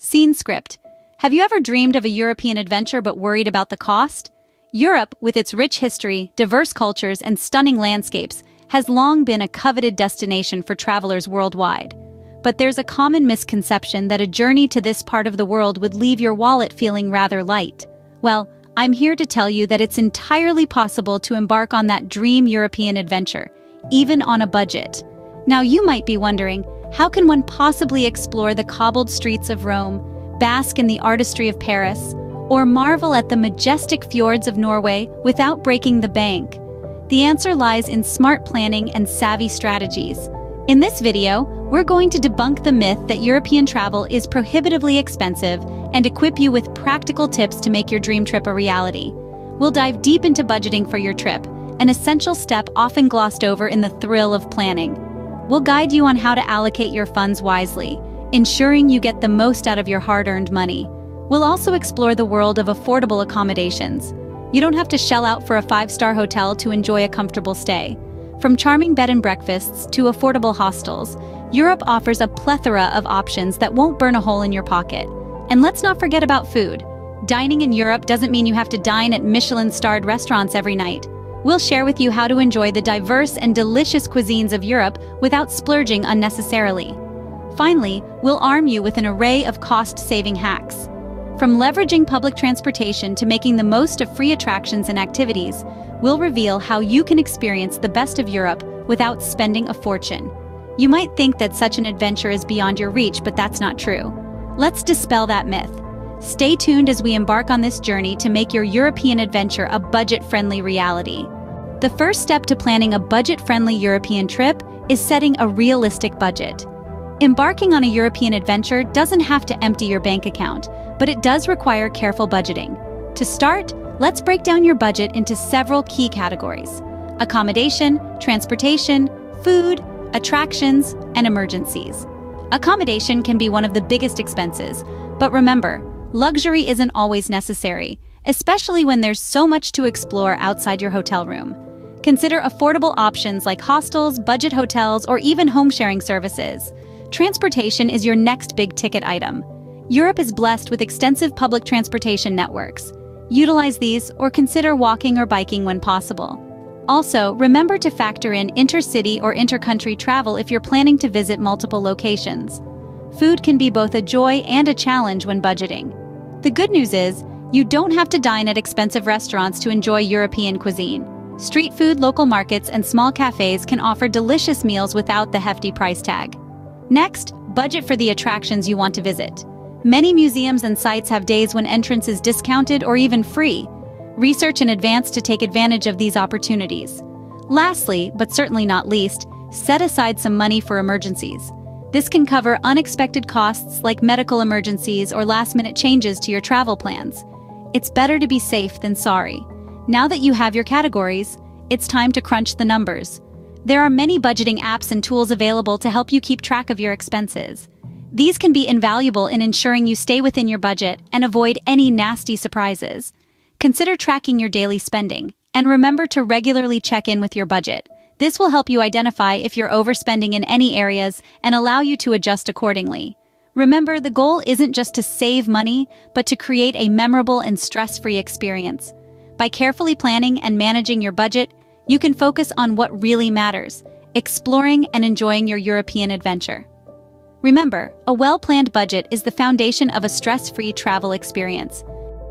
Scene script. Have you ever dreamed of a European adventure but worried about the cost? Europe, with its rich history, diverse cultures, and stunning landscapes, has long been a coveted destination for travelers worldwide. But there's a common misconception that a journey to this part of the world would leave your wallet feeling rather light. Well, I'm here to tell you that it's entirely possible to embark on that dream European adventure, even on a budget. Now you might be wondering, how can one possibly explore the cobbled streets of Rome, bask in the artistry of Paris, or marvel at the majestic fjords of Norway without breaking the bank? The answer lies in smart planning and savvy strategies. In this video, we're going to debunk the myth that European travel is prohibitively expensive and equip you with practical tips to make your dream trip a reality. We'll dive deep into budgeting for your trip, an essential step often glossed over in the thrill of planning. We'll guide you on how to allocate your funds wisely, ensuring you get the most out of your hard-earned money. We'll also explore the world of affordable accommodations. You don't have to shell out for a 5-star hotel to enjoy a comfortable stay. From charming bed and breakfasts to affordable hostels, Europe offers a plethora of options that won't burn a hole in your pocket. And let's not forget about food. Dining in Europe doesn't mean you have to dine at Michelin-starred restaurants every night. We'll share with you how to enjoy the diverse and delicious cuisines of Europe without splurging unnecessarily. Finally, we'll arm you with an array of cost-saving hacks. From leveraging public transportation to making the most of free attractions and activities, we'll reveal how you can experience the best of Europe without spending a fortune. You might think that such an adventure is beyond your reach, but that's not true. Let's dispel that myth. Stay tuned as we embark on this journey to make your European adventure a budget-friendly reality. The first step to planning a budget-friendly European trip is setting a realistic budget. Embarking on a European adventure doesn't have to empty your bank account, but it does require careful budgeting. To start, let's break down your budget into several key categories: accommodation, transportation, food, attractions, and emergencies. Accommodation can be one of the biggest expenses, but remember, luxury isn't always necessary, especially when there's so much to explore outside your hotel room. Consider affordable options like hostels, budget hotels, or even home-sharing services. Transportation is your next big-ticket item. Europe is blessed with extensive public transportation networks. Utilize these or consider walking or biking when possible. Also, remember to factor in intercity or intercountry travel if you're planning to visit multiple locations. Food can be both a joy and a challenge when budgeting. The good news is, you don't have to dine at expensive restaurants to enjoy European cuisine. Street food, local markets, and small cafes can offer delicious meals without the hefty price tag. Next, budget for the attractions you want to visit. Many museums and sites have days when entrance is discounted or even free. Research in advance to take advantage of these opportunities. Lastly, but certainly not least, set aside some money for emergencies. This can cover unexpected costs like medical emergencies or last-minute changes to your travel plans. It's better to be safe than sorry. Now that you have your categories, it's time to crunch the numbers. There are many budgeting apps and tools available to help you keep track of your expenses. These can be invaluable in ensuring you stay within your budget and avoid any nasty surprises. Consider tracking your daily spending, and remember to regularly check in with your budget. This will help you identify if you're overspending in any areas and allow you to adjust accordingly. Remember, the goal isn't just to save money, but to create a memorable and stress-free experience. By carefully planning and managing your budget, you can focus on what really matters, exploring and enjoying your European adventure. Remember, a well-planned budget is the foundation of a stress-free travel experience.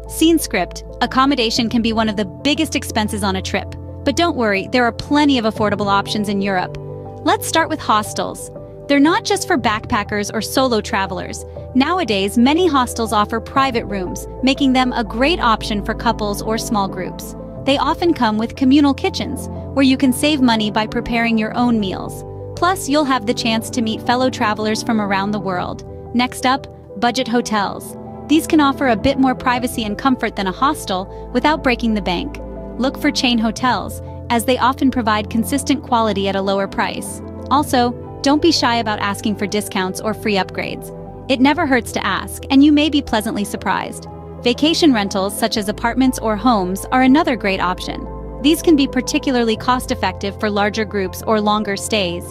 Scene script. Accommodation can be one of the biggest expenses on a trip. But don't worry, there are plenty of affordable options in Europe. Let's start with hostels. They're not just for backpackers or solo travelers. Nowadays, many hostels offer private rooms, making them a great option for couples or small groups. They often come with communal kitchens, where you can save money by preparing your own meals. Plus, you'll have the chance to meet fellow travelers from around the world. Next up, budget hotels. These can offer a bit more privacy and comfort than a hostel without breaking the bank. Look for chain hotels, as they often provide consistent quality at a lower price. Also, don't be shy about asking for discounts or free upgrades. It never hurts to ask, and you may be pleasantly surprised. Vacation rentals, such as apartments or homes, are another great option. These can be particularly cost-effective for larger groups or longer stays.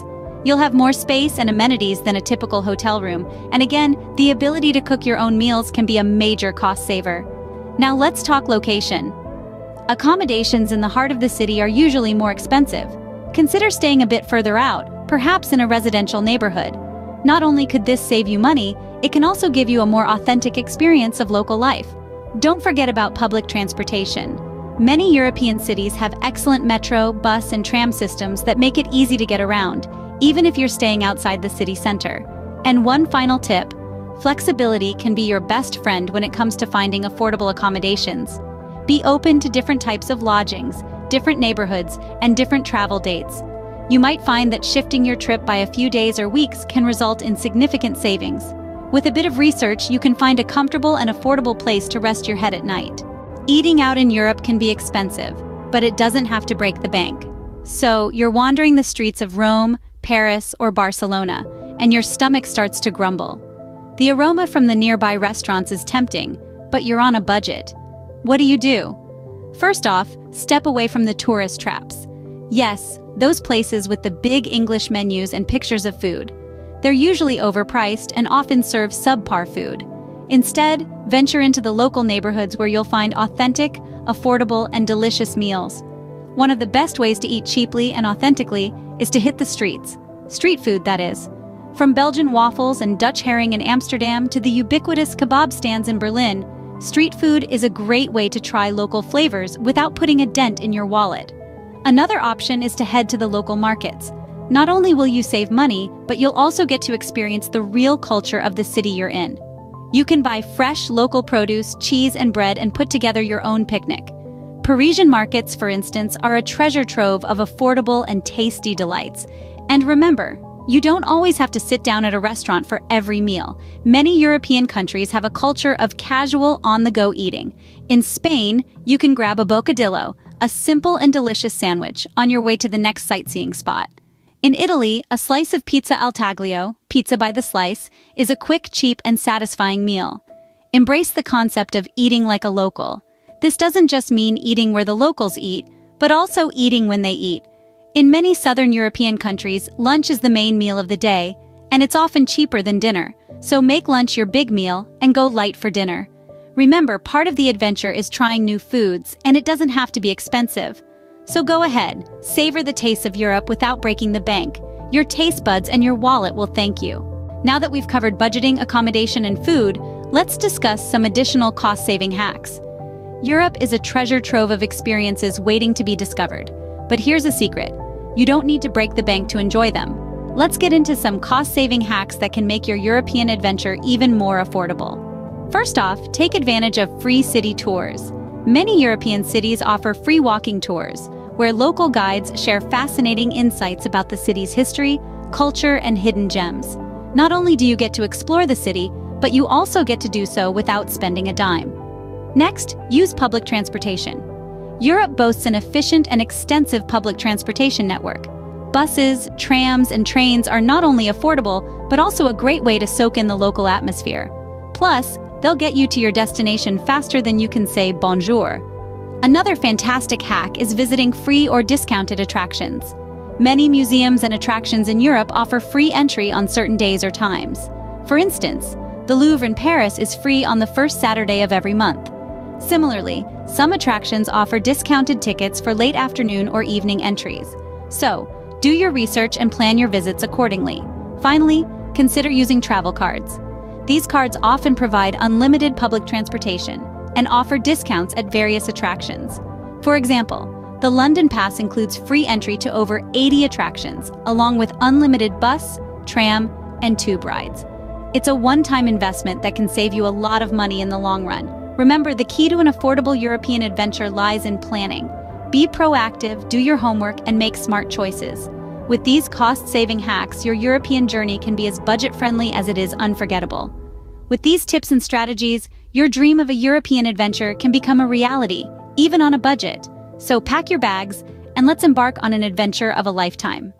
You'll have more space and amenities than a typical hotel room, and again, the ability to cook your own meals can be a major cost saver. Now let's talk location. Accommodations in the heart of the city are usually more expensive. Consider staying a bit further out, perhaps in a residential neighborhood. Not only could this save you money, it can also give you a more authentic experience of local life. Don't forget about public transportation. Many European cities have excellent metro, bus, and tram systems that make it easy to get around, even if you're staying outside the city center. And one final tip: flexibility can be your best friend when it comes to finding affordable accommodations. Be open to different types of lodgings, different neighborhoods, and different travel dates. You might find that shifting your trip by a few days or weeks can result in significant savings. With a bit of research, you can find a comfortable and affordable place to rest your head at night. Eating out in Europe can be expensive, but it doesn't have to break the bank. So, you're wandering the streets of Rome, Paris, or Barcelona, and your stomach starts to grumble. The aroma from the nearby restaurants is tempting, but you're on a budget. What do? First off, step away from the tourist traps. Yes, those places with the big English menus and pictures of food. They're usually overpriced and often serve subpar food. Instead, venture into the local neighborhoods where you'll find authentic, affordable, and delicious meals. One of the best ways to eat cheaply and authentically is to hit the streets. Street food, that is. From Belgian waffles and Dutch herring in Amsterdam to the ubiquitous kebab stands in Berlin, street food is a great way to try local flavors without putting a dent in your wallet. Another option is to head to the local markets. Not only will you save money, but you'll also get to experience the real culture of the city you're in. You can buy fresh local produce, cheese, and bread and put together your own picnic. Parisian markets, for instance, are a treasure trove of affordable and tasty delights. And remember, you don't always have to sit down at a restaurant for every meal. Many European countries have a culture of casual, on-the-go eating. In Spain, you can grab a bocadillo, a simple and delicious sandwich, on your way to the next sightseeing spot. In Italy, a slice of pizza al taglio, pizza by the slice, is a quick, cheap, and satisfying meal. Embrace the concept of eating like a local. This doesn't just mean eating where the locals eat, but also eating when they eat. In many southern European countries, lunch is the main meal of the day, and it's often cheaper than dinner, so make lunch your big meal and go light for dinner. Remember, part of the adventure is trying new foods, and it doesn't have to be expensive. So go ahead, savor the taste of Europe without breaking the bank. Your taste buds and your wallet will thank you. Now that we've covered budgeting, accommodation, and food, let's discuss some additional cost-saving hacks. Europe is a treasure trove of experiences waiting to be discovered. But here's a secret: you don't need to break the bank to enjoy them. Let's get into some cost-saving hacks that can make your European adventure even more affordable. First off, take advantage of free city tours. Many European cities offer free walking tours, where local guides share fascinating insights about the city's history, culture, and hidden gems. Not only do you get to explore the city, but you also get to do so without spending a dime. Next, use public transportation. Europe boasts an efficient and extensive public transportation network. Buses, trams, and trains are not only affordable, but also a great way to soak in the local atmosphere. Plus, they'll get you to your destination faster than you can say bonjour. Another fantastic hack is visiting free or discounted attractions. Many museums and attractions in Europe offer free entry on certain days or times. For instance, the Louvre in Paris is free on the first Saturday of every month. Similarly, some attractions offer discounted tickets for late afternoon or evening entries. So, do your research and plan your visits accordingly. Finally, consider using travel cards. These cards often provide unlimited public transportation and offer discounts at various attractions. For example, the London Pass includes free entry to over 80 attractions, along with unlimited bus, tram, and tube rides. It's a one-time investment that can save you a lot of money in the long run. Remember, the key to an affordable European adventure lies in planning. Be proactive, do your homework, and make smart choices. With these cost-saving hacks, your European journey can be as budget-friendly as it is unforgettable. With these tips and strategies, your dream of a European adventure can become a reality, even on a budget. So pack your bags, and let's embark on an adventure of a lifetime.